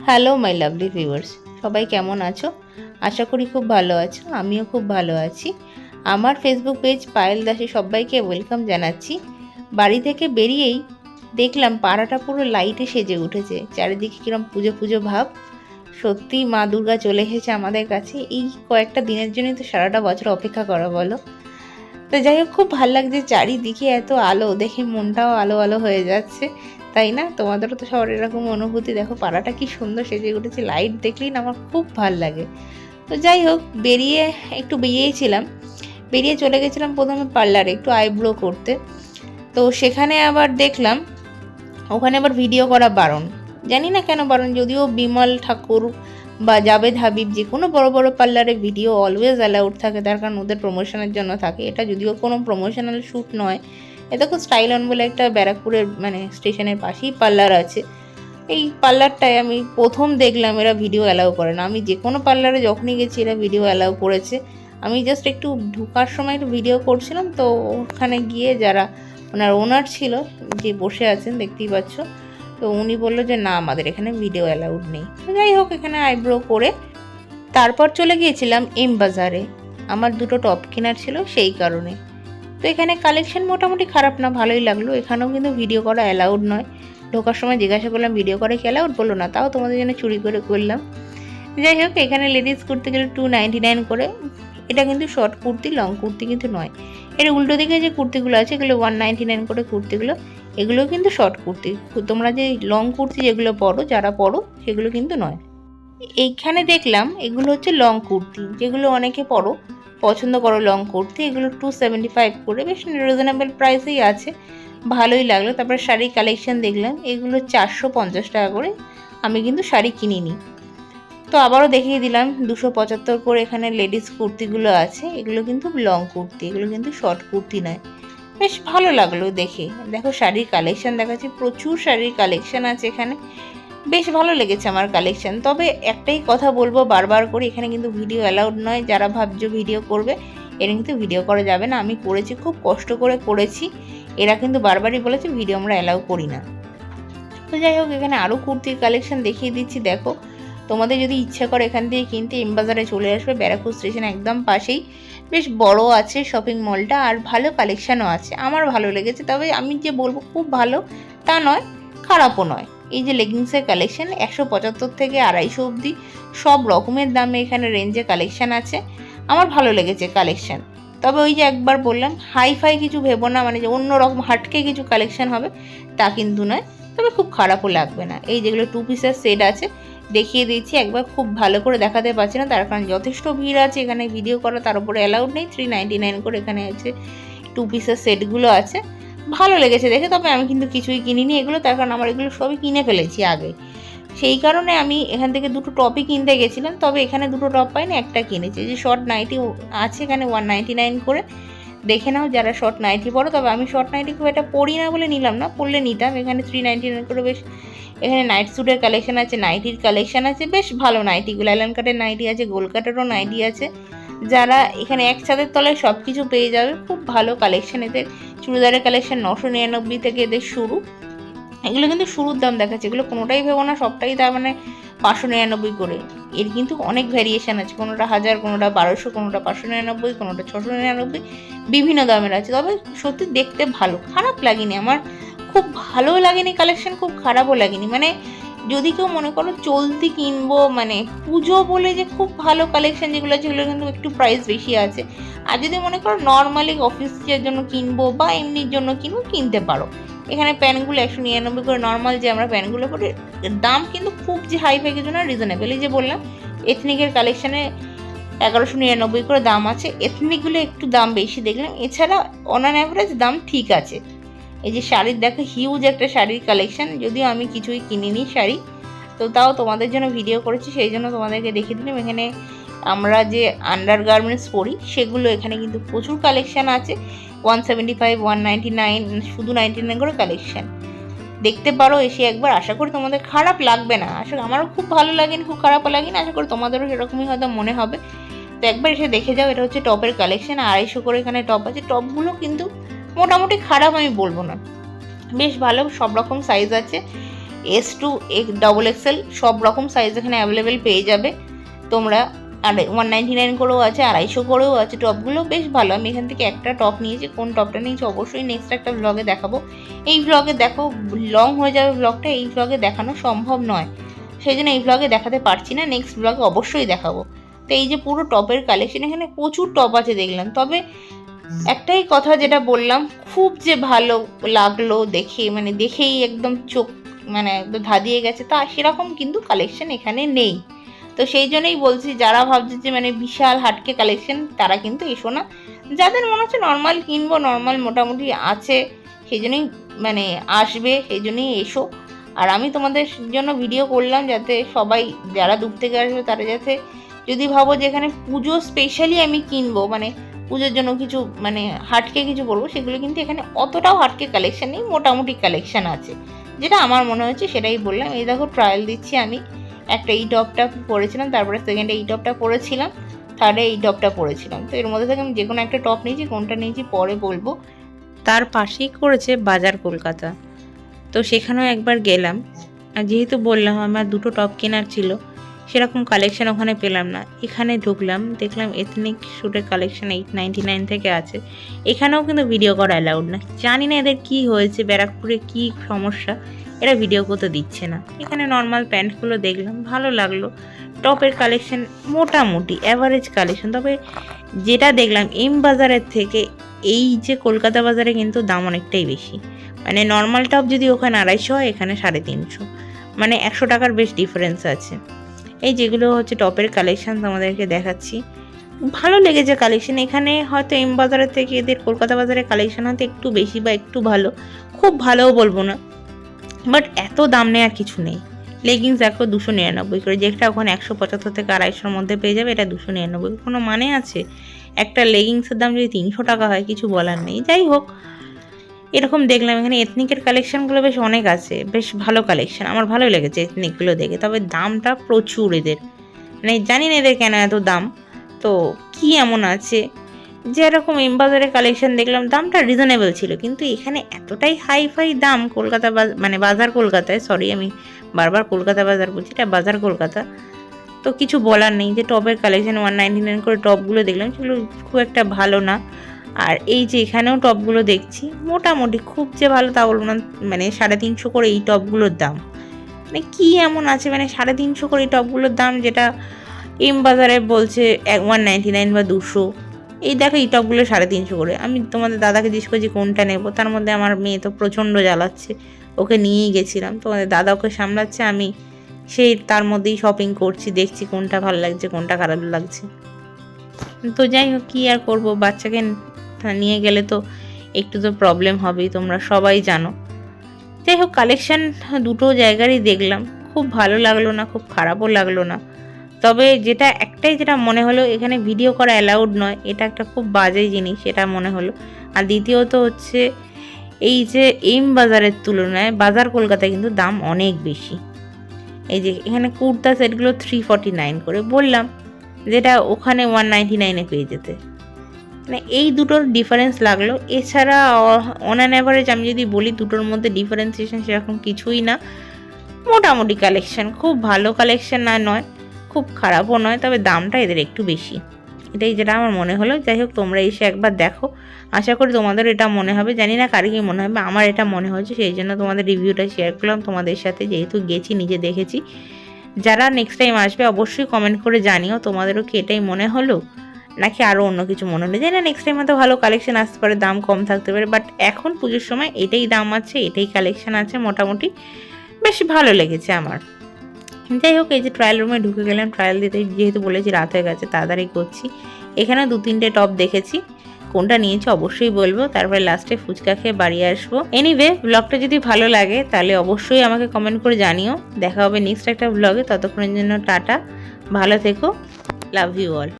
Hello my lovely viewers, সবাই কেমন আছো? আশা করি খুব ভালো আছো। আমিও খুব ভালো আছি। আমার ফেসবুক পেজ পায়েল দাসে সবাইকে ওয়েলকাম জানাচ্ছি। বাড়ি থেকে বেরিয়েই দেখলাম পাড়াটা পুরো লাইটে সেজে উঠেছে, চারিদিকে কিরম পুজো পুজো ভাব। সত্যি মা দুর্গা চলে এসেছে আমাদের কাছে। এই কয়েকটা দিনের জন্যই তো সারাটা বছর অপেক্ষা করা বলো। তো যাই হোক, খুব ভালো লাগছে চারিদিকে এত আলো দেখে, মনটাও আলো আলো হয়ে যাচ্ছে, তাই না? তোমাদেরও তো সবার এরকম অনুভূতি। দেখো পাড়াটা কি সুন্দর সেজে উঠেছে, লাইট দেখলেই না আমার খুব ভাল লাগে। তো যাই হোক, একটু বেরিয়েছিলাম, বেরিয়ে চলে গেছিলাম প্রথমে পার্লারে একটু আইব্রো করতে। তো সেখানে আবার দেখলাম ওখানে আবার ভিডিও করা বারণ। জানি না কেন বারণ, যদিও বিমল ঠাকুর বা জাভেদ হাবিব যে কোনো বড় বড় পার্লারে ভিডিও অলওয়েজ অ্যালাউড থাকে, তার কারণ ওদের প্রমোশনের জন্য থাকে। এটা যদিও কোনো প্রমোশনাল শ্যুট নয়, এটা খুব স্টাইল অন বলে একটা ব্যারাকপুরের স্টেশনের পাশেই পার্লার আছে। এই পার্লারটায় আমি প্রথম দেখলাম এরা ভিডিও অ্যালাউ করে না। আমি যে কোনো পার্লারে যখনই গেছি এরা ভিডিও অ্যালাউ করেছে। আমি জাস্ট একটু ঢোকার সময় একটু ভিডিও করছিলাম, তো ওখানে গিয়ে যারা ওনার ছিল, যে বসে আছেন দেখতেই পাচ্ছ, তো উনি বললো যে না, আমাদের এখানে ভিডিও অ্যালাউড নেই। যাই হোক, এখানে আইব্রো করে তারপর চলে গিয়েছিলাম এম বাজারে। আমার দুটো টপ কেনার ছিল সেই কারণে। তো এখানে কালেকশন মোটামুটি খারাপ না, ভালোই লাগলো। এখানেও কিন্তু ভিডিও করা অ্যালাউড নয়। ঢোকার সময় জিজ্ঞাসা করলাম ভিডিও করে কি অ্যালাউড, বললো না, তাও তোমাদের জন্য চুরি করে করলাম। যাই হোক, এখানে লেডিস কুর্তি গেলে 299 করে। এটা কিন্তু শর্ট কুর্তি, লং কুর্তি কিন্তু নয়। এর উল্টো দিকে যে কুর্তিগুলো আছে এগুলো 199 করে কুর্তিগুলো, এগুলোও কিন্তু শর্ট কুর্তি। তোমরা যে লং কুর্তি যেগুলো পরো, যারা পরো, সেগুলো কিন্তু নয়। এইখানে দেখলাম এগুলো হচ্ছে লং কুর্তি, যেগুলো অনেকে পছন্দ করো লং কুর্তি। এগুলো 275 করে, বেশ রিজনেবল প্রাইসেই আছে, ভালোই লাগলো। তারপরে শাড়ির কালেকশন দেখলাম, এগুলো 450 টাকা করে। আমি কিন্তু শাড়ি কিনিনি। তো আবারও দেখিয়ে দিলাম 275 করে এখানে লেডিস কুর্তিগুলো আছে। এগুলো কিন্তু লং কুর্তি, এগুলো কিন্তু শর্ট কুর্তি নয়। বেশ ভালো লাগলো দেখে। দেখো শাড়ির কালেকশন দেখাচ্ছি, প্রচুর শাড়ির কালেকশন আছে এখানে। বেশ ভালো লেগেছে আমার কালেকশন। তবে একটাই কথা বলবো বারবার করে, এখানে কিন্তু ভিডিও অ্যালাউড নয়। যারা ভাবছো ভিডিও করবে, এরা কিন্তু ভিডিও করা যাবে না। আমি করেছি, খুব কষ্ট করে করেছি। এরা কিন্তু বারবারই বলেছে ভিডিও আমরা অ্যালাউ করি না। তো যাই হোক, এখানে আরও কুর্তির কালেকশন দেখিয়ে দিচ্ছি। দেখো, তোমাদের যদি ইচ্ছা করে এখান থেকে কিনতে, এম বাজারে চলে আসবে, ব্যারাকপুর স্টেশন একদম পাশেই। বেশ বড় আছে শপিং মলটা, আর ভালো কালেকশানও আছে, আমার ভালো লেগেছে। তবে আমি যে বলবো খুব ভালো তা নয়, খারাপও নয়। এই যে লেগিংসের কালেকশন 175 থেকে 250 অবধি সব রকমের দামে এখানে রেঞ্জে কালেকশান আছে। আমার ভালো লেগেছে কালেকশান। তবে ওই যে একবার বললাম, হাইফাই কিছু ভেবো না, যে অন্য রকম হাটকে কিছু কালেকশান হবে তা কিন্তু নয়। তবে খুব খারাপও লাগবে না। এই যেগুলো 2 পিসের সেট আছে দেখিয়ে দিচ্ছি একবার, খুব ভালো করে দেখাতে পারছি না, তার কারণ যথেষ্ট ভিড় আছে এখানে, ভিডিও করা তার উপরে অ্যালাউড নেই। 399 করে এখানে আছে 2 পিসের সেটগুলো আছে। ভালো লেগেছে দেখে, তবে আমি কিন্তু কিছুই কিনিনি এগুলো, তার কারণ আমার এগুলো সবই কিনে ফেলেছি আগে। সেই কারণে আমি এখান থেকে দুটো টপই কিনতে গেছিলাম। তবে এখানে দুটো টপ পাইনি, একটা কিনেছি। যে শর্ট নাইটি আছে এখানে 199 করে। দেখে নাও যারা শর্ট নাইটি পরো। তবে আমি শর্ট নাইটি খুব একটা পরি না বলে নিলাম না, পরলে নিতাম। এখানে 399 করে। বেশ এখানে নাইট স্যুটের কালেকশন আছে, নাইটির কালেকশন আছে, বেশ ভালো নাইটিগুলো। অ্যালান কাটের নাইটি আছে, গোল কাটেরও নাইটি আছে। যারা এখানে এক ছাদের তলায় সব কিছু পেয়ে যাবে, খুব ভালো কালেকশন এদের। চুড়িদারের কালেকশন 999 থেকে এদের শুরু। এগুলো কিন্তু শুরুর দাম দেখাচ্ছে, এগুলো কোনোটাই ভেবো না সবটাই তার 599 করে। এর কিন্তু অনেক ভ্যারিয়েশন আছে, কোনোটা 1000, কোনোটা 1200, কোনোটা 599, কোনোটা 699, বিভিন্ন দামের আছে। তবে সত্যি দেখতে ভালো, খারাপ লাগেনি আমার, খুব ভালো লাগেনি কালেকশন, খুব খারাপও লাগেনি। যদি কেউ মনে করো চলতি কিনবো, পুজো বলে যে খুব ভালো কালেকশন যেগুলো আছে, সেগুলো কিন্তু একটু প্রাইস বেশি আছে। আর যদি মনে করো নর্মালি অফিসের জন্য কিনবো বা এমনির জন্য কিনবো, কিনতে পারো। এখানে প্যান্টগুলো 199 করে, নর্মাল যে আমরা প্যান্টগুলো পরি, দাম কিন্তু খুব যে হাই ফাই কিছু না, রিজনেবল। এই যে বললাম এথনিকের কালেকশানে 1199 করে দাম আছে। এথনিকগুলো একটু দাম বেশি দেখলাম, এছাড়া অন অ্যান অ্যাভারেজ দাম ঠিক আছে। এই যে শাড়ির দেখো, হিউজ একটা শাড়ির কালেকশন, যদিও আমি কিছুই কিনিনি শাড়ি, তো তাও তোমাদের জন্য ভিডিও করেছি, সেই জন্য তোমাদেরকে দেখিয়ে দিলাম। এখানে আমরা যে আন্ডার গার্মেন্টস পরি সেগুলো এখানে কিন্তু প্রচুর কালেকশান আছে। 175, 199, শুধু 99 করে কালেকশান। দেখতে পারো এসে একবার, আশা করি তোমাদের খারাপ লাগবে না। আসলে আমারও খুব ভালো লাগেনি, খুব খারাপও লাগেনি, আশা করি তোমাদেরও সেরকমই হয়তো মনে হবে। তো একবার এসে দেখে যাও। এটা হচ্ছে টপের কালেকশান, 250 করে এখানে টপ আছে। টপগুলো কিন্তু মোটামুটি খারাপ আমি বলবো না, বেশ ভালো, সব রকম সাইজ আছে। S2 XXL সব রকম সাইজ এখানে অ্যাভেলেবেল পেয়ে যাবে তোমরা। আর 199 করেও আছে, 250 করেও আছে। টপগুলো বেশ ভালো। আমি এখান থেকে একটা টপ নিয়েছি, কোন টপটা নিয়েছি অবশ্যই নেক্সট একটা ব্লগে দেখাবো। এই ব্লগে দেখো লং হয়ে যাবে ব্লগটা, এই ব্লগে দেখানো সম্ভব নয়, সেই জন্য এই ব্লগে দেখাতে পারছি না, নেক্সট ব্লগে অবশ্যই দেখাবো। তো এই যে পুরো টপের কালেকশন, এখানে প্রচুর টপ আছে দেখলাম। তবে একটাই কথা যেটা বললাম, খুব যে ভালো লাগলো দেখে, মানে দেখেই একদম চোখ মানে একদম ধাঁধিয়ে গেছে, তা সেরকম কিন্তু কালেকশন এখানে নেই। তো সেই জন্যই বলছি, যারা ভাবছে যে মানে বিশাল হাটকে কালেকশন, তারা কিন্তু এসো না। যাদের মনে হচ্ছে নর্মাল কিনবো, নর্মাল মোটামুটি আছে, সেই জন্যই মানে আসবে, সেই জন্যই এসো। আর আমি তোমাদের জন্য ভিডিও করলাম যাতে সবাই যারা দূর থেকে আসবে তারা যাতে, যদি ভাবো যে এখানে পুজো স্পেশালি আমি কিনবো, মানে পুজোর জন্য কিছু মানে হাটকে কিছু বলবো, সেগুলো কিন্তু এখানে অতটাও হাটকে কালেকশন নেই, মোটামুটি কালেকশন আছে। যেটা আমার মনে হচ্ছে সেটাই বললাম। এই দেখো ট্রায়াল দিচ্ছি আমি। একটা এই টপটা পরেছিলাম, তারপরে সেকেন্ডে এই টপটা পরেছিলাম, থার্ডে এই টপটা পরেছিলাম। তো এর মধ্যে থেকে আমি যে কোনো একটা টপ নিয়েছি, কোনটা নিয়েছি পরে বলবো। তার পাশেই করেছে বাজার কলকাতা, তো সেখানেও একবার গেলাম। আর যেহেতু বললাম আমার দুটো টপ কেনার ছিল, সেরকম কালেকশন ওখানে পেলাম না। এখানে ঢুকলাম, দেখলাম এথনিক শ্যুটের কালেকশন 899 থেকে আছে। এখানেও কিন্তু ভিডিও করা অ্যালাউড না। জানি না এদের কী হয়েছে, ব্যারাকপুরে কী সমস্যা, এরা ভিডিও করতে দিচ্ছে না। এখানে নর্মাল প্যান্টগুলো দেখলাম, ভালো লাগলো। টপের কালেকশন মোটামুটি অ্যাভারেজ কালেকশন। তবে যেটা দেখলাম এম বাজারের থেকে এই যে কলকাতা বাজারে কিন্তু দাম অনেকটাই বেশি। মানে নর্মাল টপ যদি ওখানে 250 হয়, এখানে 350, মানে 100 টাকার বেশ ডিফারেন্স আছে। এই যেগুলো হচ্ছে টপের কালেকশন তোমাদেরকে দেখাচ্ছি, ভালো লেগেছে কালেকশন। এখানে হয়তো এম বাজারের থেকে এদের কলকাতা বাজারের কালেকশন হয়তো একটু বেশি বা একটু ভালো, খুব ভালোও বলবো না, বাট এত দাম নেওয়ার কিছু নেই। লেগিংস দেখো 299 করে, যেটা ওখানে 175 থেকে 250-র মধ্যে পেয়ে যাবে, এটা 299। কোনো মানে আছে? একটা লেগিংসের দাম যদি 300 টাকা হয়, কিছু বলার নেই। যাই হোক, এরকম দেখলাম এখানে এথনিকের কালেকশানগুলো বেশ অনেক আছে, বেশ ভালো কালেকশান, আমার ভালো লেগেছে এথনিকগুলো দেখে। তবে দামটা প্রচুর এদের, মানে জানি না এদের কেন এত দাম। তো কি এমন আছে যে এরকম এম বাজারের কালেকশান দেখলাম, দামটা রিজনেবল ছিল, কিন্তু এখানে এতটাই হাই ফাই দাম। কলকাতা মানে বাজার কলকাতায়, সরি আমি বারবার কলকাতা বাজার বলছি, এটা বাজার কলকাতা। তো কিছু বলার নেই। যে টপের কালেকশান 199 করে টপগুলো দেখলাম, সেগুলো খুব একটা ভালো না। আর এই যে এখানেও টপগুলো দেখছি মোটামুটি, খুব যে ভালো তা বলবো না। মানে 350 করে এই টপগুলোর দাম, মানে কি এমন আছে মানে 350 করে এই টপগুলোর দাম, যেটা এম বাজারে বলছে 199 বা 200। এই দেখো এই টপগুলো 350 করে। আমি তোমাদের দাদাকে জিজ্ঞেস করছি কোনটা নেবো, তার মধ্যে আমার মেয়ে তো প্রচণ্ড জ্বালাচ্ছে, ওকে নিয়েই গেছিলাম। তোমাদের দাদা ওকে সামলাচ্ছে, আমি সেই তার মধ্যেই শপিং করছি, দেখছি কোনটা ভালো লাগছে কোনটা খারাপ লাগছে। তো যাই হোক, কী আর করবো, বাচ্চাকে নিয়ে গেলে তো একটু তো প্রবলেম হবেই, তোমরা সবাই জানো। যাই হোক, কালেকশান দুটো জায়গারই দেখলাম, খুব ভালো লাগলো না, খুব খারাপও লাগলো না। তবে যেটা মনে হলো, এখানে ভিডিও করা অ্যালাউড নয়, এটা একটা খুব বাজে জিনিস, এটা মনে হলো। আর দ্বিতীয়ত হচ্ছে এই যে এম বাজারের তুলনায় বাজার কলকাতায় কিন্তু দাম অনেক বেশি। এই যে এখানে কুর্তা সেটগুলো 349 করে, বললাম যেটা ওখানে 199-এ পেয়ে যেতে। মানে এই দুটোর ডিফারেন্স লাগলো। এছাড়া অন অ্যান অ্যাভারেজ আমি যদি বলি, দুটোর মধ্যে ডিফারেন্সিয়েশন সেরকম কিছুই না। মোটামুটি কালেকশান, খুব ভালো কালেকশান নয়, খুব খারাপও নয়, তবে দামটা এদের একটু বেশি, এটাই যেটা আমার মনে হলো। যাই হোক, তোমরা এসে একবার দেখো, আশা করি তোমাদের এটা মনে হবে। জানি না কার কি মনে হবে, আমার এটা মনে হয়েছে, সেই জন্য তোমাদের রিভিউটা শেয়ার করলাম তোমাদের সাথে, যেহেতু গেছি নিজে দেখেছি। যারা নেক্সট টাইম আসবে অবশ্যই কমেন্ট করে জানিও তোমাদেরও কি এটাই মনে হলো, নাকি আরও অন্য কিছু মনে হলো। জানি না নেক্সট টাইম হয়তো ভালো কালেকশন আসতে পারে, দাম কম থাকতে পারে, বাট এখন পুজোর সময় এটাই দাম আছে, এটাই কালেকশন আছে, মোটামুটি বেশ ভালো লেগেছে আমার। যাই হোক, এই যে ট্রায়াল রুমে ঢুকে গেলাম, ট্রায়াল দিতে, যেহেতু বলেছি রাত হয়ে গেছে, তাড়াতাড়ি করছি। এখানে 2-3টে টপ দেখেছি, কোনটা নিয়েছি অবশ্যই বলবো, তারপরে লাস্টে ফুচকা খেয়ে বাড়ি আসবো। এনিওয়ে, ব্লগটা যদি ভালো লাগে তাহলে অবশ্যই আমাকে কমেন্ট করে জানিও। দেখা হবে নেক্সট একটা ব্লগে, ততক্ষণের জন্য টাটা, ভালো থেকো, লাভ ইউ অল।